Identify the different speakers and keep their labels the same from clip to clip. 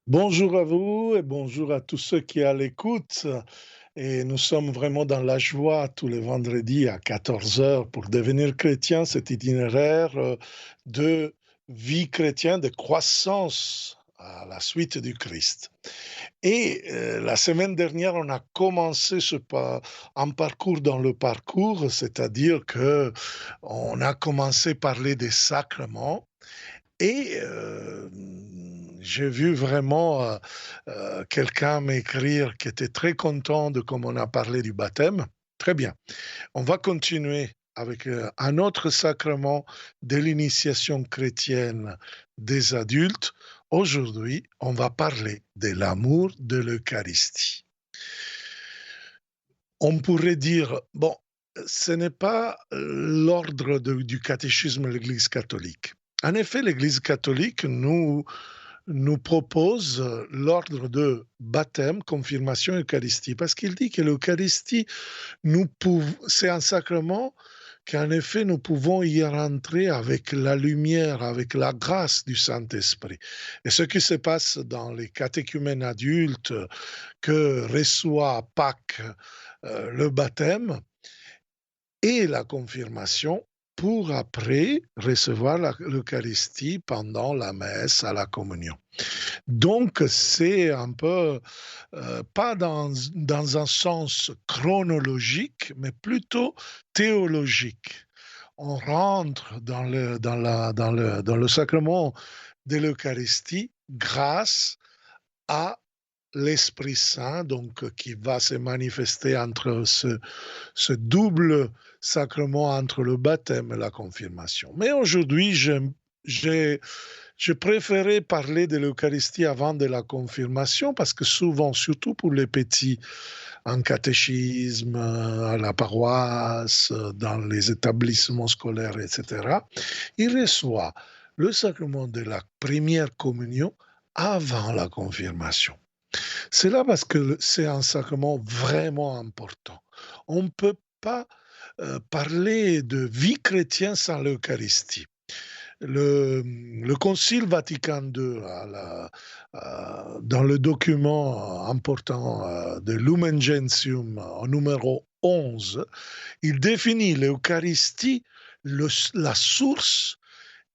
Speaker 1: Bonjour à vous et bonjour à tous ceux qui sont à l'écoute. Et nous sommes vraiment dans la joie tous les vendredis à 14 heures pour devenir chrétien, cet itinéraire de vie chrétienne, de croissance à la suite du Christ. Et la semaine dernière, on a commencé un parcours dans le parcours, c'est-à-dire que on a commencé à parler des sacrements. Et j'ai vu vraiment quelqu'un m'écrire qui était très content de comme on a parlé du baptême. Très bien. On va continuer avec un autre sacrement de l'initiation chrétienne des adultes. Aujourd'hui, on va parler de l'amour de l'Eucharistie. On pourrait dire, bon, ce n'est pas l'ordre du catéchisme de l'Église catholique. En effet, l'Église catholique nous propose l'ordre de baptême, confirmation, Eucharistie, parce qu'il dit que l'Eucharistie, c'est un sacrement qu'en effet nous pouvons y rentrer avec la lumière, avec la grâce du Saint-Esprit. Et ce qui se passe dans les catéchumènes adultes que reçoit à Pâques le baptême et la confirmation pour après recevoir l'Eucharistie pendant la messe à la communion. Donc, c'est un peu, pas dans un sens chronologique, mais plutôt théologique. On rentre dans le sacrement de l'Eucharistie grâce à l'Esprit Saint, donc qui va se manifester entre ce double sacrement entre le baptême et la confirmation. Mais aujourd'hui, j'ai je préférais parler de l'Eucharistie avant de la confirmation parce que souvent, surtout pour les petits, en catéchisme, à la paroisse, dans les établissements scolaires, etc., ils reçoivent le sacrement de la première communion avant la confirmation. C'est là parce que c'est un sacrement vraiment important. On ne peut pas parler de vie chrétienne sans l'Eucharistie. Le Concile Vatican II, dans le document important de Lumen Gentium au numéro 11, il définit l'Eucharistie, la source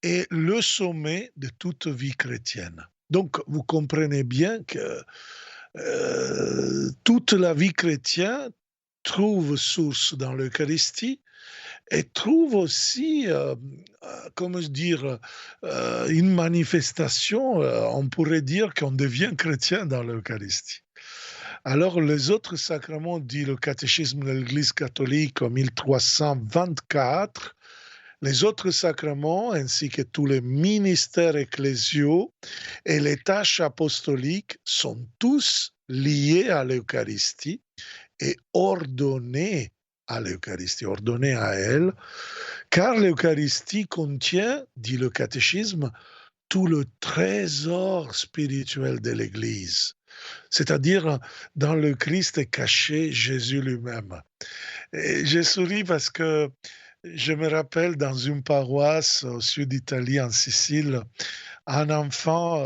Speaker 1: et le sommet de toute vie chrétienne. Donc, vous comprenez bien que toute la vie chrétienne trouve source dans l'Eucharistie et trouve aussi, comment dire, une manifestation, on pourrait dire qu'on devient chrétien dans l'Eucharistie. Alors, les autres sacrements, dit le catéchisme de l'Église catholique en 1324, les autres sacrements, ainsi que tous les ministères ecclésiaux et les tâches apostoliques, sont tous liés à l'Eucharistie et ordonnés à l'Eucharistie, ordonnés à elle, car l'Eucharistie contient, dit le catéchisme, tout le trésor spirituel de l'Église. C'est-à-dire, dans le Christ est caché Jésus lui-même. Et je souris parce que je me rappelle dans une paroisse au sud d'Italie, en Sicile, un enfant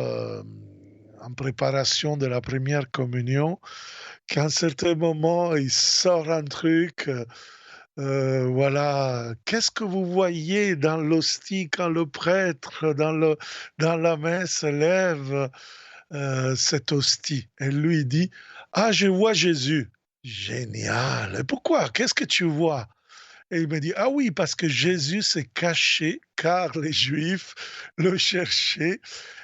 Speaker 1: en préparation de la première communion, qu'à un certain moment, il sort un truc. Voilà, qu'est-ce que vous voyez dans l'hostie quand le prêtre, dans la messe, lève cette hostie? Et lui dit, ah, je vois Jésus. Génial. Et pourquoi? Qu'est-ce que tu vois? Et il me dit, ah oui, parce que Jésus s'est caché, car les Juifs le cherchaient.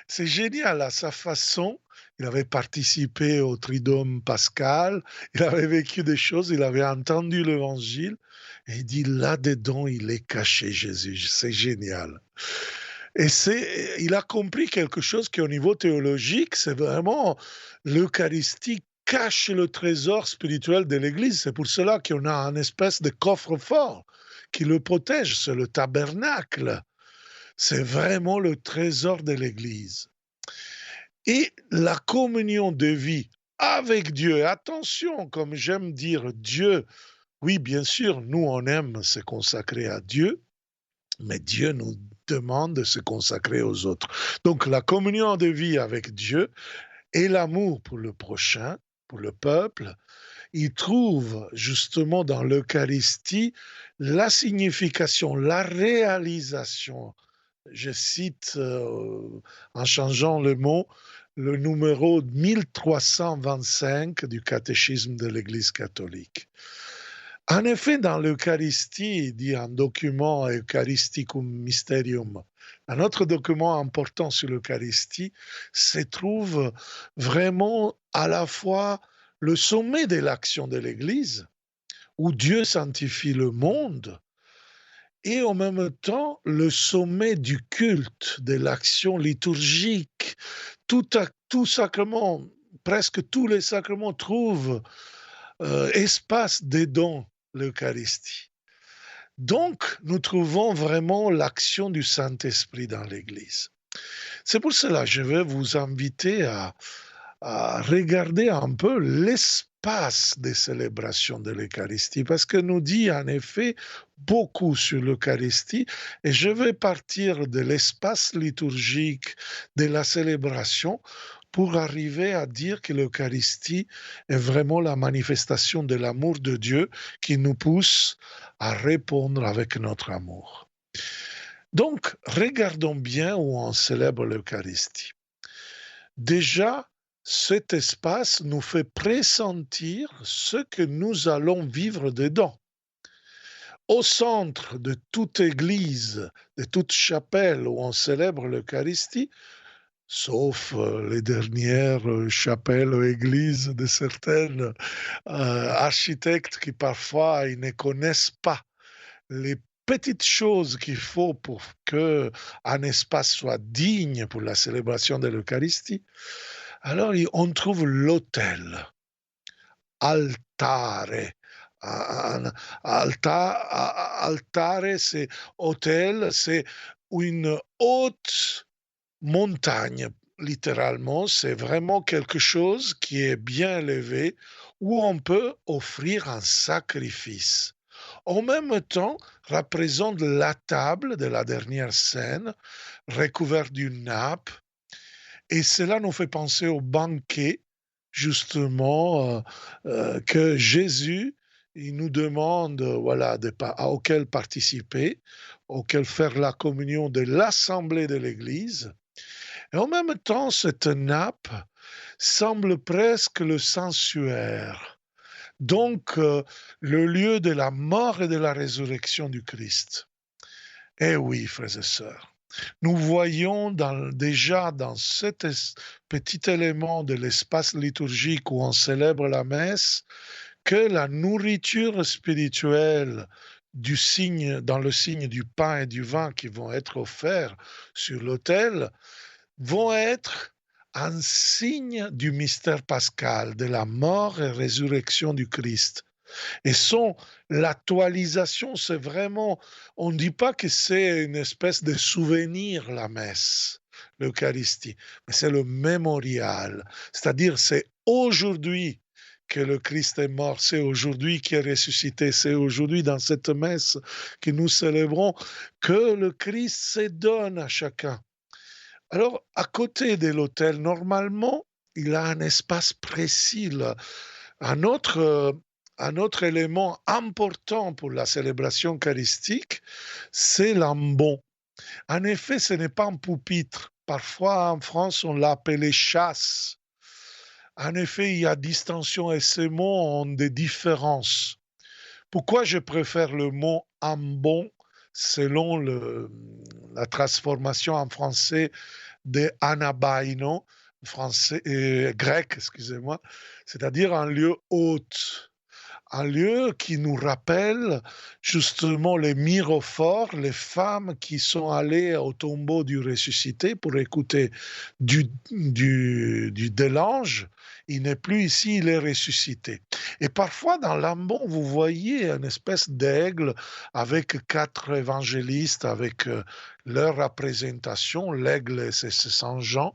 Speaker 1: C'est génial, à sa façon. Il avait participé au Triduum pascal, il avait vécu des choses, il avait entendu l'évangile, et il dit, là-dedans, il est caché, Jésus. C'est génial. Et il a compris quelque chose qui, au niveau théologique, c'est vraiment l'Eucharistie cache le trésor spirituel de l'Église. C'est pour cela qu'on a un espèce de coffre-fort qui le protège. C'est le tabernacle. C'est vraiment le trésor de l'Église. Et la communion de vie avec Dieu, et attention, comme j'aime dire, Dieu, oui, bien sûr, nous, on aime se consacrer à Dieu, mais Dieu nous demande de se consacrer aux autres. Donc la communion de vie avec Dieu et l'amour pour le prochain, pour le peuple, il trouve justement dans l'Eucharistie la signification, la réalisation. Je cite, en changeant le mot, le numéro 1325 du catéchisme de l'Église catholique. En effet, dans l'Eucharistie, il dit un document Eucharisticum Mysterium. Un autre document important sur l'Eucharistie se trouve vraiment à la fois le sommet de l'action de l'Église, où Dieu sanctifie le monde, et en même temps le sommet du culte, de l'action liturgique. Tout sacrement, presque tous les sacrements trouvent espace dedans l'Eucharistie. Donc, nous trouvons vraiment l'action du Saint-Esprit dans l'Église. C'est pour cela que je vais vous inviter à regarder un peu l'espace des célébrations de l'Eucharistie, parce que nous dit en effet beaucoup sur l'Eucharistie, et je vais partir de l'espace liturgique de la célébration pour arriver à dire que l'Eucharistie est vraiment la manifestation de l'amour de Dieu qui nous pousse à répondre avec notre amour. Donc, regardons bien où on célèbre l'Eucharistie. Déjà, cet espace nous fait pressentir ce que nous allons vivre dedans. Au centre de toute église, de toute chapelle où on célèbre l'Eucharistie, sauf les dernières chapelles ou églises de certaines architectes qui parfois ils ne connaissent pas les petites choses qu'il faut pour que un espace soit digne pour la célébration de l'Eucharistie. Alors on trouve l'autel, altare. Altare, c'est autel, c'est une haute montagne, littéralement, c'est vraiment quelque chose qui est bien élevé où on peut offrir un sacrifice. En même temps, représente la table de la dernière scène, recouverte d'une nappe, et cela nous fait penser au banquet, justement, que Jésus il nous demande voilà, auquel participer, auquel faire la communion de l'assemblée de l'Église. Et en même temps, cette nappe semble presque le sanctuaire, donc le lieu de la mort et de la résurrection du Christ. Eh oui, frères et sœurs, nous voyons déjà dans cet petit élément de l'espace liturgique où on célèbre la messe que la nourriture spirituelle dans le signe du pain et du vin qui vont être offerts sur l'autel vont être un signe du mystère pascal, de la mort et résurrection du Christ. Et l'actualisation, c'est vraiment, on ne dit pas que c'est une espèce de souvenir, la messe, l'Eucharistie, mais c'est le mémorial. C'est-à-dire, c'est aujourd'hui que le Christ est mort, c'est aujourd'hui qu'il est ressuscité, c'est aujourd'hui dans cette messe que nous célébrons que le Christ se donne à chacun. Alors, à côté de l'autel, normalement, il a un espace précis, là. Un autre, euh, un autre élément important pour la célébration eucharistique, c'est l'ambon. En effet, ce n'est pas un pupitre. Parfois, en France, on l'appelait chasse. En effet, il y a distinction et ces mots ont des différences. Pourquoi je préfère le mot ambon selon la transformation en français de anabaino, français, grec, excusez-moi, c'est-à-dire un lieu hôte, un lieu qui nous rappelle justement les mirophores, les femmes qui sont allées au tombeau du ressuscité pour écouter de l'ange. Il n'est plus ici, il est ressuscité. Et parfois, dans l'ambon, vous voyez une espèce d'aigle avec quatre évangélistes, avec leur représentation. L'aigle, c'est Saint Jean.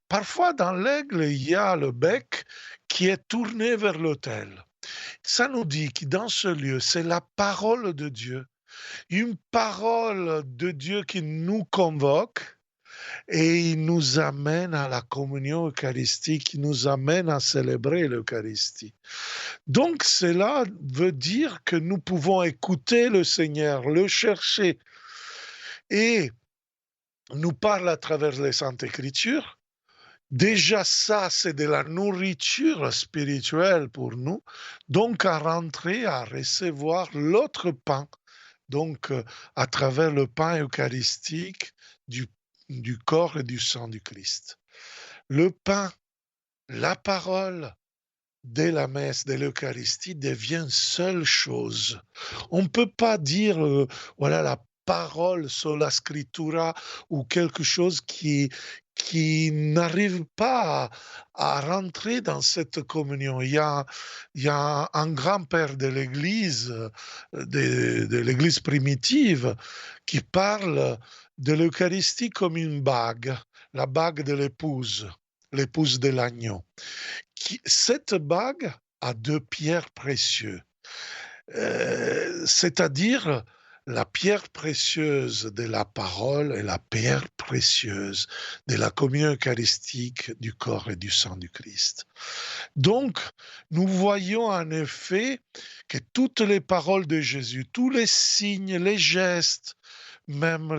Speaker 1: Parfois, dans l'aigle, il y a le bec qui est tourné vers l'autel. Ça nous dit que dans ce lieu, c'est la parole de Dieu, une parole de Dieu qui nous convoque et il nous amène à la communion eucharistique, il nous amène à célébrer l'Eucharistie. Donc cela veut dire que nous pouvons écouter le Seigneur, le chercher, et nous parle à travers les Saintes Écritures. Déjà ça, c'est de la nourriture spirituelle pour nous, donc à rentrer, à recevoir l'autre pain, donc à travers le pain eucharistique du, du corps et du sang du Christ. Le pain, la parole de la messe, de l'Eucharistie devient une seule chose. On ne peut pas dire, voilà, la parole sola scriptura ou quelque chose qui n'arrive pas à rentrer dans cette communion. Il y a un grand-père de l'Église, de l'Église primitive, qui parle de l'Eucharistie comme une bague, la bague de l'épouse, l'épouse de l'agneau. Cette bague a deux pierres précieuses, c'est-à-dire la pierre précieuse de la parole et la pierre précieuse de la communion eucharistique du corps et du sang du Christ. Donc, nous voyons en effet que toutes les paroles de Jésus, tous les signes, les gestes, même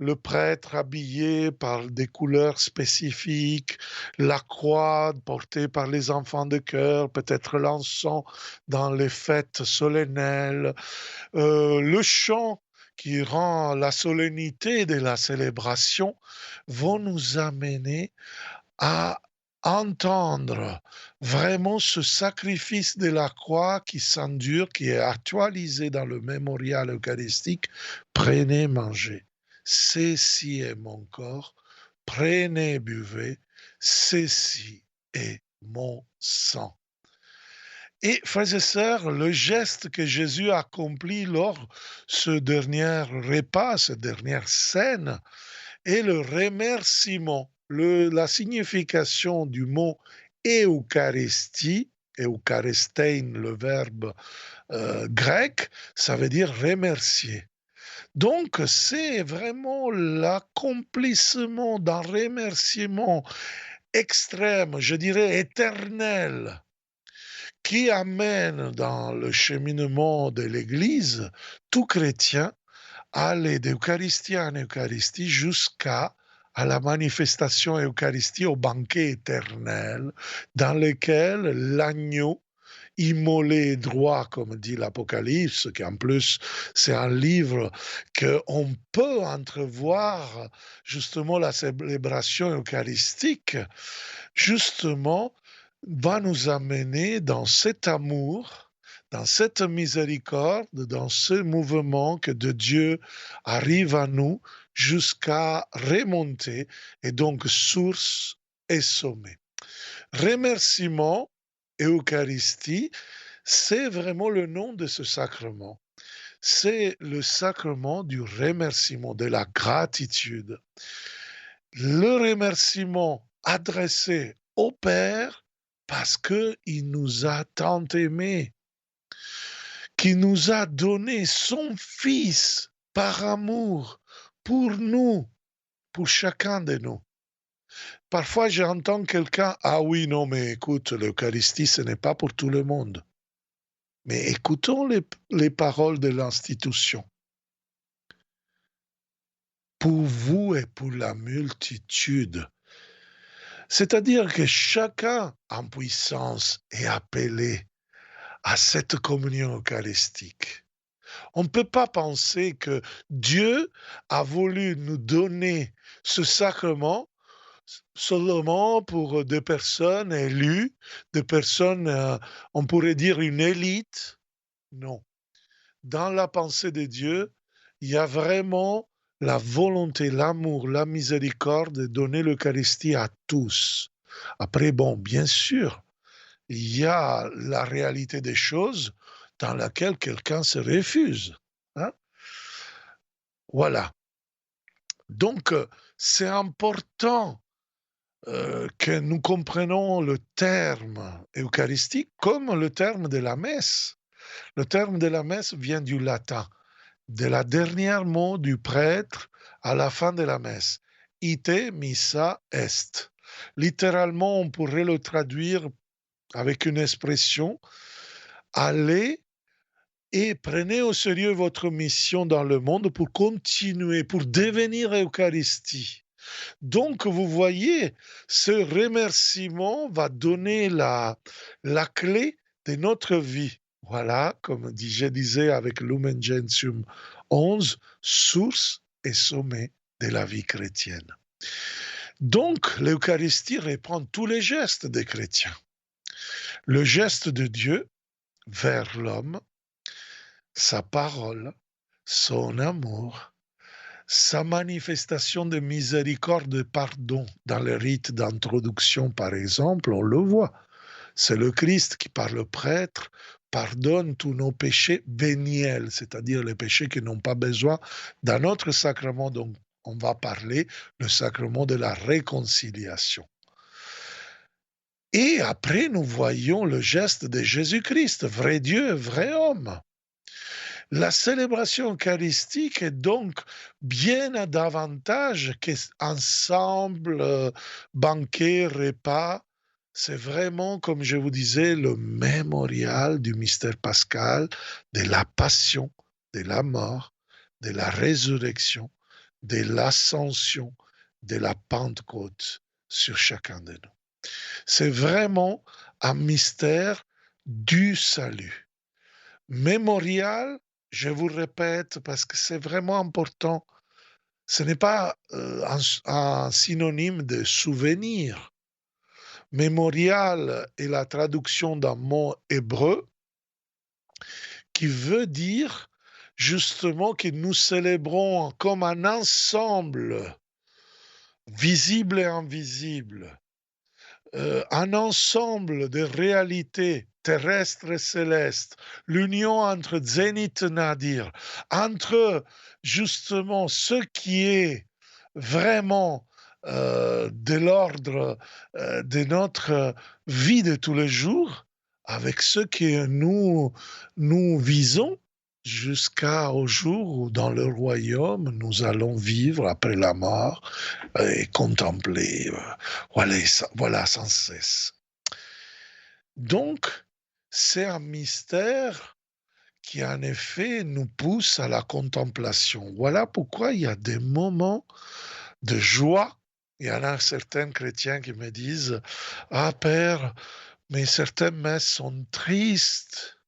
Speaker 1: le prêtre habillé par des couleurs spécifiques, la croix portée par les enfants de chœur, peut-être l'encens dans les fêtes solennelles, le chant qui rend la solennité de la célébration, vont nous amener à entendre vraiment ce sacrifice de la croix qui s'endure, qui est actualisé dans le mémorial eucharistique. Prenez, mangez. Ceci est mon corps. Prenez, buvez. Ceci est mon sang. Et frères et sœurs, le geste que Jésus accomplit lors ce dernier repas, cette dernière scène, est le remerciement. La signification du mot Eucharistie, Eucharistein, le verbe grec, ça veut dire remercier. Donc, c'est vraiment l'accomplissement d'un remerciement extrême, je dirais éternel, qui amène dans le cheminement de l'Église tout chrétien à aller d'Eucharistie en Eucharistie jusqu'à la manifestation Eucharistie au banquet éternel dans lequel l'agneau immolé droit, comme dit l'Apocalypse, qui en plus c'est un livre qu'on peut entrevoir justement la célébration eucharistique, justement va nous amener dans cet amour, dans cette miséricorde, dans ce mouvement que de Dieu arrive à nous jusqu'à remonter et donc source et sommet. Remerciement, Eucharistie, c'est vraiment le nom de ce sacrement. C'est le sacrement du remerciement, de la gratitude. Le remerciement adressé au Père parce qu'il nous a tant aimés, qu'il nous a donné son Fils par amour pour nous, pour chacun de nous. Parfois, j'entends quelqu'un, ah oui, non, mais écoute, l'Eucharistie, ce n'est pas pour tout le monde. Mais écoutons les paroles de l'institution. Pour vous et pour la multitude. C'est-à-dire que chacun en puissance est appelé à cette communion eucharistique. On ne peut pas penser que Dieu a voulu nous donner ce sacrement seulement pour des personnes élues, des personnes, on pourrait dire une élite. Non. Dans la pensée de Dieu, il y a vraiment la volonté, l'amour, la miséricorde de donner l'Eucharistie à tous. Après, bon, bien sûr, il y a la réalité des choses dans laquelle quelqu'un se refuse. Hein? Voilà. Donc, c'est important que nous comprenons le terme eucharistique comme le terme de la messe. Le terme de la messe vient du latin, de la dernière mot du prêtre à la fin de la messe. ite missa est. Littéralement, on pourrait le traduire avec une expression, allez et prenez au sérieux votre mission dans le monde pour continuer, pour devenir Eucharistie. Donc, vous voyez, ce remerciement va donner la clé de notre vie. Voilà, comme je disais avec Lumen Gentium 11, source et sommet de la vie chrétienne. Donc, l'Eucharistie reprend tous les gestes des chrétiens. Le geste de Dieu vers l'homme, sa parole, son amour, sa manifestation de miséricorde et pardon. Dans le rite d'introduction, par exemple, on le voit. C'est le Christ qui, par le prêtre, pardonne tous nos péchés véniels, c'est-à-dire les péchés qui n'ont pas besoin d'un autre sacrement dont on va parler, le sacrement de la réconciliation. Et après, nous voyons le geste de Jésus-Christ, vrai Dieu, vrai homme. La célébration eucharistique est donc bien davantage qu'ensemble, banquet, repas. C'est vraiment, comme je vous disais, le mémorial du mystère pascal, de la passion, de la mort, de la résurrection, de l'ascension, de la Pentecôte sur chacun de nous. C'est vraiment un mystère du salut. Mémorial, je vous répète, parce que c'est vraiment important, ce n'est pas un synonyme de souvenir. Mémorial est la traduction d'un mot hébreu qui veut dire justement que nous célébrons comme un ensemble, visible et invisible, un ensemble de réalités terrestres et célestes, l'union entre Zénith et Nadir, entre justement ce qui est vraiment de l'ordre de notre vie de tous les jours, avec ce que nous visons jusqu'au jour où dans le royaume nous allons vivre après la mort et contempler, voilà sans cesse. Donc, c'est un mystère qui en effet nous pousse à la contemplation. Voilà pourquoi il y a des moments de joie. Il y en a certains chrétiens qui me disent, ah Père, mais certaines messes sont tristes.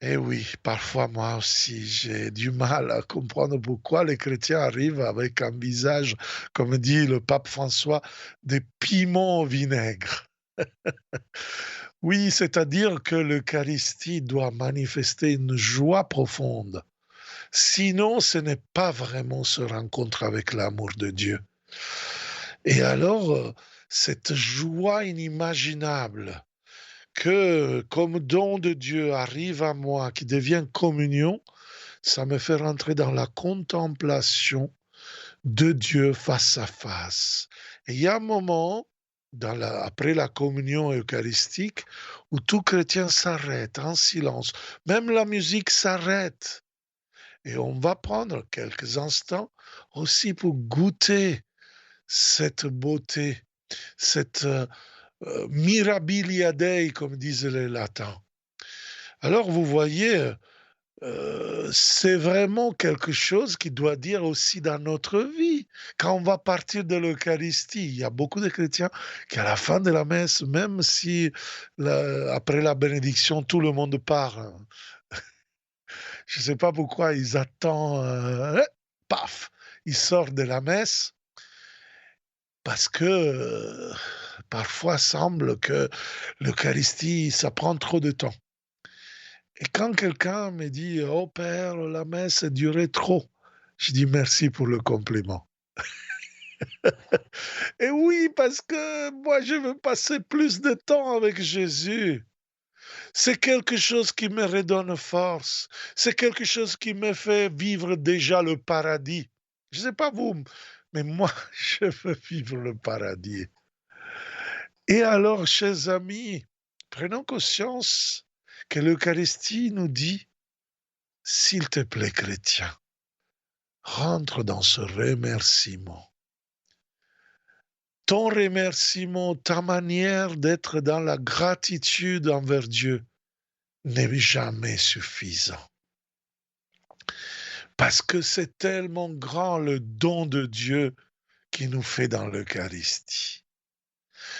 Speaker 1: Eh oui, parfois moi aussi, j'ai du mal à comprendre pourquoi les chrétiens arrivent avec un visage, comme dit le pape François, des piments au vinaigre. Oui, c'est-à-dire que l'Eucharistie doit manifester une joie profonde. Sinon, ce n'est pas vraiment se rencontre avec l'amour de Dieu. Et alors, cette joie inimaginable que, comme don de Dieu, arrive à moi, qui devient communion, ça me fait rentrer dans la contemplation de Dieu face à face. Et il y a un moment, après la communion eucharistique, où tout chrétien s'arrête en silence. Même la musique s'arrête. Et on va prendre quelques instants aussi pour goûter cette beauté, cette mirabilia Dei, comme disent les latins. Alors vous voyez, c'est vraiment quelque chose qui doit dire aussi dans notre vie. Quand on va partir de l'Eucharistie, il y a beaucoup de chrétiens qui, à la fin de la messe, même si après la bénédiction, tout le monde part, hein. Je ne sais pas pourquoi ils attendent, paf, ils sortent de la messe, parce que parfois semble que l'Eucharistie, ça prend trop de temps. Et quand quelqu'un me dit, oh Père, la messe a duré trop, je dis merci pour le compliment. Et oui, parce que moi, je veux passer plus de temps avec Jésus. C'est quelque chose qui me redonne force. C'est quelque chose qui me fait vivre déjà le paradis. Je ne sais pas vous, mais moi, je veux vivre le paradis. Et alors, chers amis, prenons conscience que l'Eucharistie nous dit, s'il te plaît, chrétien, rentre dans ce remerciement. Ton remerciement, ta manière d'être dans la gratitude envers Dieu n'est jamais suffisant. Parce que c'est tellement grand le don de Dieu qui nous fait dans l'Eucharistie.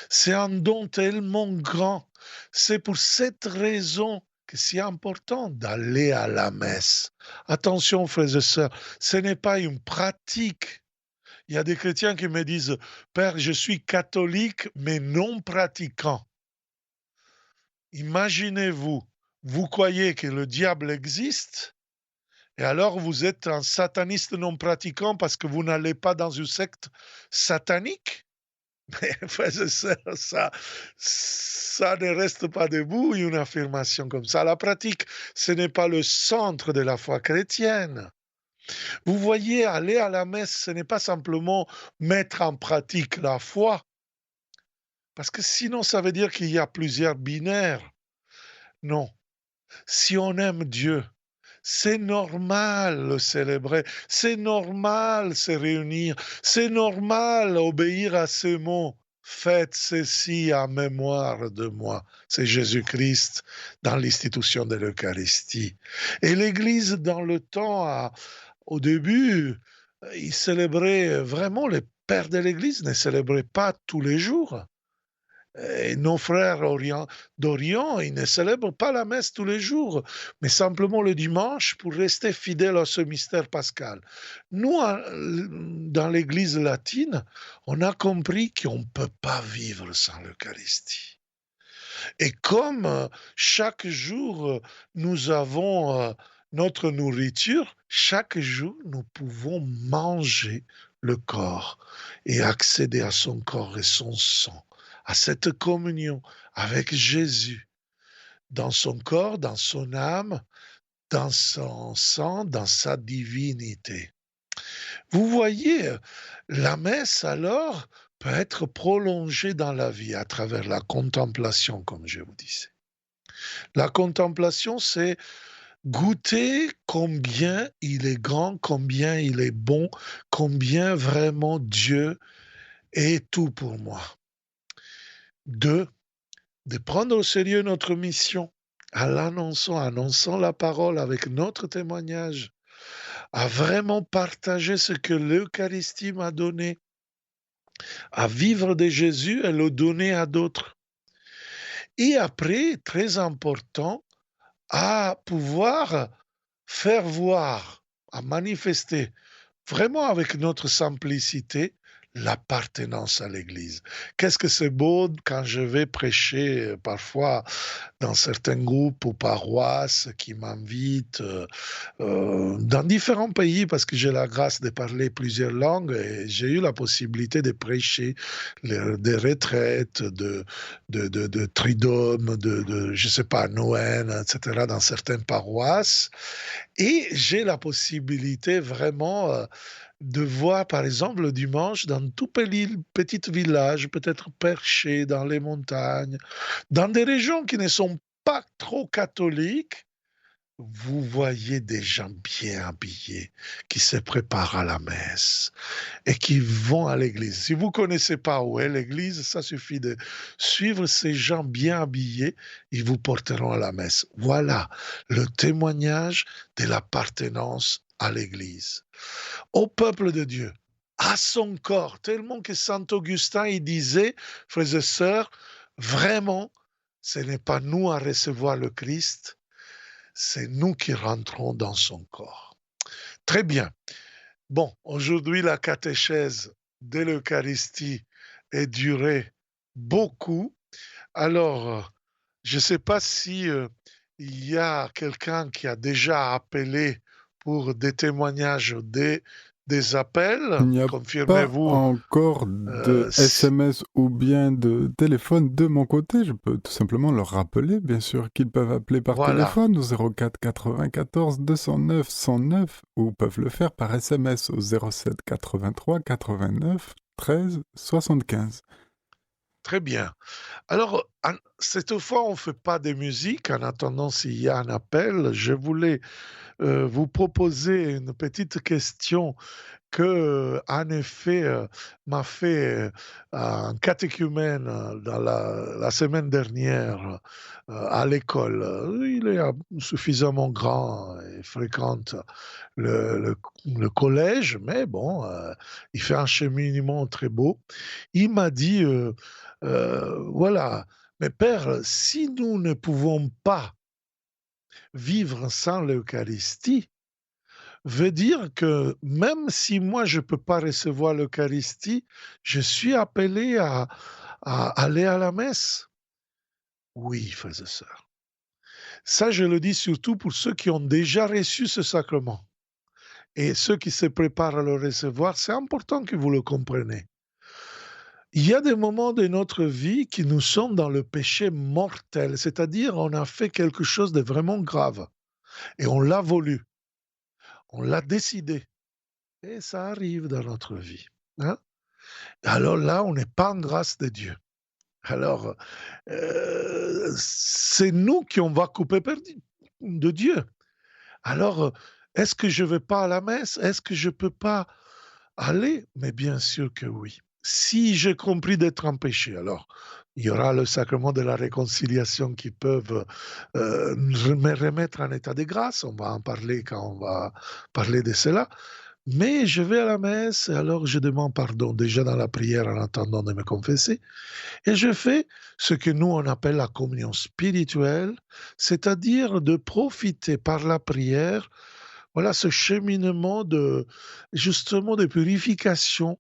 Speaker 1: C'est un don tellement grand. C'est pour cette raison que c'est important d'aller à la messe. Attention, frères et sœurs, ce n'est pas une pratique. Il y a des chrétiens qui me disent, Père, je suis catholique, mais non pratiquant. Imaginez-vous, vous croyez que le diable existe, et alors vous êtes un sataniste non pratiquant parce que vous n'allez pas dans une secte satanique? Mais frères et sœurs, ça ne reste pas debout, une affirmation comme ça. La pratique, ce n'est pas le centre de la foi chrétienne. Vous voyez, aller à la messe, ce n'est pas simplement mettre en pratique la foi, parce que sinon ça veut dire qu'il y a plusieurs binaires. Non, si on aime Dieu, c'est normal le célébrer, c'est normal se réunir, c'est normal obéir à ces mots. Faites ceci en mémoire de moi. C'est Jésus-Christ dans l'institution de l'Eucharistie. Et l'Église, dans le temps, au début, il célébrait vraiment, les pères de l'Église ne célébraient pas tous les jours. Et nos frères d'Orient, ils ne célèbrent pas la messe tous les jours, mais simplement le dimanche pour rester fidèles à ce mystère pascal. Nous, dans l'Église latine, on a compris qu'on ne peut pas vivre sans l'Eucharistie. Et comme chaque jour, nous avons notre nourriture, chaque jour, nous pouvons manger le corps et accéder à son corps et son sang, à cette communion avec Jésus, dans son corps, dans son âme, dans son sang, dans sa divinité. Vous voyez, la messe alors peut être prolongée dans la vie à travers la contemplation, comme je vous disais. La contemplation, c'est goûter combien il est grand, combien il est bon, combien vraiment Dieu est tout pour moi. Deux, de prendre au sérieux notre mission à annonçant la parole avec notre témoignage, à vraiment partager ce que l'Eucharistie m'a donné, à vivre de Jésus et le donner à d'autres. Et après, très important, à pouvoir faire voir, à manifester vraiment avec notre simplicité l'appartenance à l'Église. Qu'est-ce que c'est beau quand je vais prêcher parfois dans certains groupes ou paroisses qui m'invitent dans différents pays parce que j'ai la grâce de parler plusieurs langues et j'ai eu la possibilité de prêcher des retraites, de triduum, je sais pas, Noël, etc. dans certaines paroisses. Et j'ai la possibilité vraiment de voir, par exemple, le dimanche, dans tout petit village, peut-être perché dans les montagnes, dans des régions qui ne sont pas trop catholiques, vous voyez des gens bien habillés qui se préparent à la messe et qui vont à l'église. Si vous connaissez pas où est l'église, ça suffit de suivre ces gens bien habillés, ils vous porteront à la messe. Voilà le témoignage de l'appartenance à l'église, au peuple de Dieu, à son corps, tellement que Saint Augustin, il disait, frères et sœurs, vraiment, ce n'est pas nous à recevoir le Christ, c'est nous qui rentrons dans son corps. Très bien. Bon, aujourd'hui, la catéchèse de l'Eucharistie est durée beaucoup. Alors, je ne sais pas si il y a quelqu'un qui a déjà appelé pour des témoignages, des appels.
Speaker 2: Il n'y a pas
Speaker 1: Confirmez-vous.
Speaker 2: encore de SMS ou bien de téléphone de mon côté. Je peux tout simplement leur rappeler, bien sûr, qu'ils peuvent appeler par
Speaker 1: Voilà.
Speaker 2: téléphone au 04 94 209 109 ou peuvent le faire par SMS au 07 83 89 13 75.
Speaker 1: Très bien. Alors, cette fois, on ne fait pas de musique. En attendant, s'il y a un appel, je voulais vous proposer une petite question que, en effet, m'a fait, un catéchumène, dans la semaine dernière, à l'école. Il est, suffisamment grand et fréquente le collège, mais bon, il fait un cheminement très beau. Il m'a dit, voilà: «Mais père, si nous ne pouvons pas vivre sans l'Eucharistie, veut dire que même si moi je peux pas recevoir l'Eucharistie, je suis appelé à aller à la messe. Oui, frères et sœurs. Ça, je le dis surtout pour ceux qui ont déjà reçu ce sacrement. Et ceux qui se préparent à le recevoir, c'est important que vous le compreniez. Il y a des moments de notre vie qui nous sommes dans le péché mortel, c'est-à-dire on a fait quelque chose de vraiment grave et on l'a voulu, on l'a décidé et ça arrive dans notre vie, hein. Alors là, on n'est pas en grâce de Dieu. Alors, c'est nous qui on va couper de Dieu. Alors, est-ce que je vais pas à la messe? Est-ce que je peux pas aller? Mais bien sûr que oui. Si j'ai compris d'être en péché, alors il y aura le sacrement de la réconciliation qui peuvent, me remettre en état de grâce. On va en parler quand on va parler de cela. Mais je vais à la messe et alors je demande pardon déjà dans la prière en attendant de me confesser et je fais ce que nous on appelle la communion spirituelle, c'est-à-dire de profiter par la prière, voilà ce cheminement de justement de purification,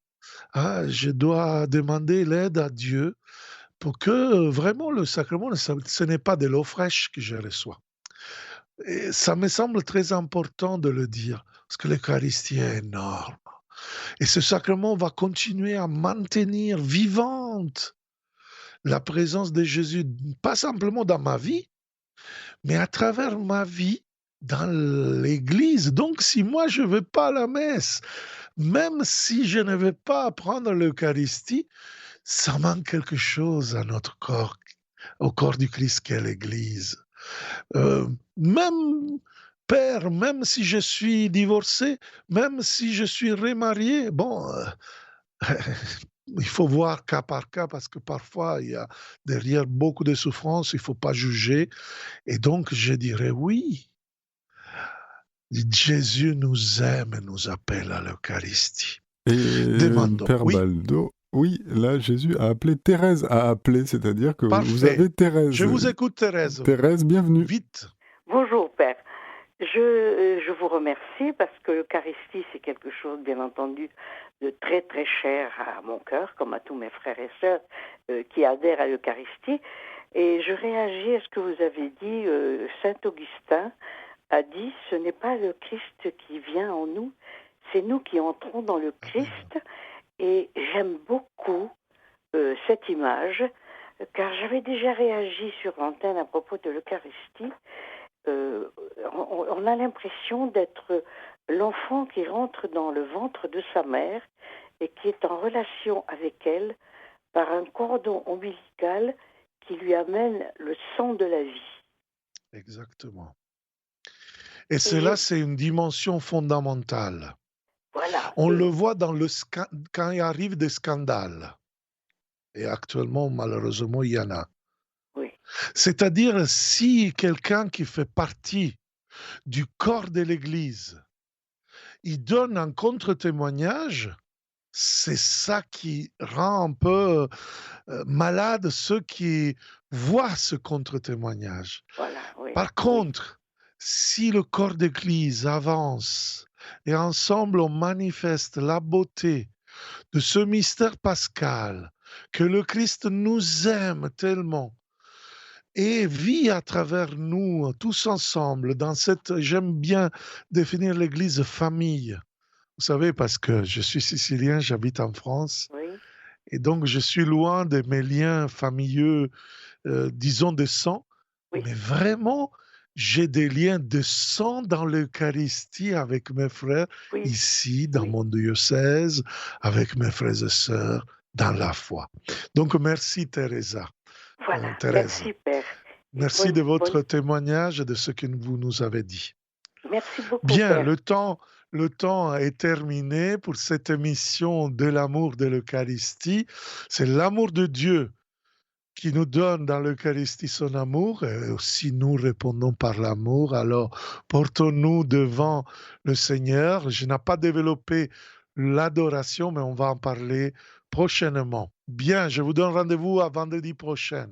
Speaker 1: hein. Je dois demander l'aide à Dieu pour que vraiment le sacrement, ce n'est pas de l'eau fraîche que je reçois. Et ça me semble très important de le dire, parce que l'Eucharistie est énorme. Et ce sacrement va continuer à maintenir vivante la présence de Jésus, pas simplement dans ma vie, mais à travers ma vie dans l'Église. Donc, si moi je ne vais pas à la messe, même si je ne vais pas prendre l'Eucharistie, ça manque quelque chose à notre corps, au corps du Christ qu'est l'Église. Même père, même si je suis divorcé, même si je suis remarié, bon, il faut voir cas par cas parce que parfois il y a derrière beaucoup de souffrances, il faut pas juger et donc je dirais oui, Jésus nous aime et nous appelle à l'Eucharistie.
Speaker 2: Et
Speaker 1: Demandons.
Speaker 2: Père
Speaker 1: Oui,
Speaker 2: Baldo, oui, là, Jésus a appelé Thérèse, a appelé, c'est-à-dire que vous
Speaker 1: parfait.
Speaker 2: avez
Speaker 1: Je
Speaker 2: Thérèse.
Speaker 1: vous écoute, Thérèse.
Speaker 2: Thérèse, bienvenue.
Speaker 1: Vite.
Speaker 3: Bonjour Père. Je vous remercie parce que l'Eucharistie, c'est quelque chose, bien entendu, de très très cher à mon cœur, comme à tous mes frères et sœurs qui adhèrent à l'Eucharistie. Et je réagis à ce que vous avez dit. Saint Augustin a dit, ce n'est pas le Christ qui vient en nous, c'est nous qui entrons dans le Christ. Et j'aime beaucoup cette image, car j'avais déjà réagi sur l'antenne à propos de l'Eucharistie. On a l'impression d'être l'enfant qui rentre dans le ventre de sa mère et qui est en relation avec elle par un cordon ombilical qui lui amène le sang de la vie.
Speaker 1: Exactement. Et cela, c'est une dimension fondamentale.
Speaker 3: Voilà.
Speaker 1: On le voit dans quand il arrive des scandales. Et actuellement, malheureusement, il y en a.
Speaker 3: Oui.
Speaker 1: C'est-à-dire, si quelqu'un qui fait partie du corps de l'Église, il donne un contre-témoignage, c'est ça qui rend un peu malade ceux qui voient ce contre-témoignage.
Speaker 3: Voilà, oui.
Speaker 1: Par contre, si le corps d'Église avance et ensemble on manifeste la beauté de ce mystère pascal, que le Christ nous aime tellement et vit à travers nous tous ensemble dans cette, j'aime bien définir l'Église famille. Vous savez, parce que je suis sicilien, j'habite en France,
Speaker 3: Oui.
Speaker 1: et donc je suis loin de mes liens familiaux, disons de sang,
Speaker 3: Oui.
Speaker 1: mais vraiment, j'ai des liens de sang dans l'Eucharistie avec mes frères
Speaker 3: Oui.
Speaker 1: ici, dans
Speaker 3: Oui.
Speaker 1: mon diocèse, avec mes frères et sœurs dans la foi. Donc merci Teresa
Speaker 3: Voilà.
Speaker 1: Thérèse.
Speaker 3: Merci, Père. Et
Speaker 1: Merci de votre témoignage et de ce que vous nous avez dit.
Speaker 3: Merci beaucoup,
Speaker 1: Bien,
Speaker 3: Père.
Speaker 1: le temps est terminé pour cette émission de l'amour de l'Eucharistie. C'est l'amour de Dieu qui nous donne dans l'Eucharistie son amour, et aussi nous répondons par l'amour. Alors, portons-nous devant le Seigneur. Je n'ai pas développé l'adoration, mais on va en parler prochainement. Bien, je vous donne rendez-vous à vendredi prochain.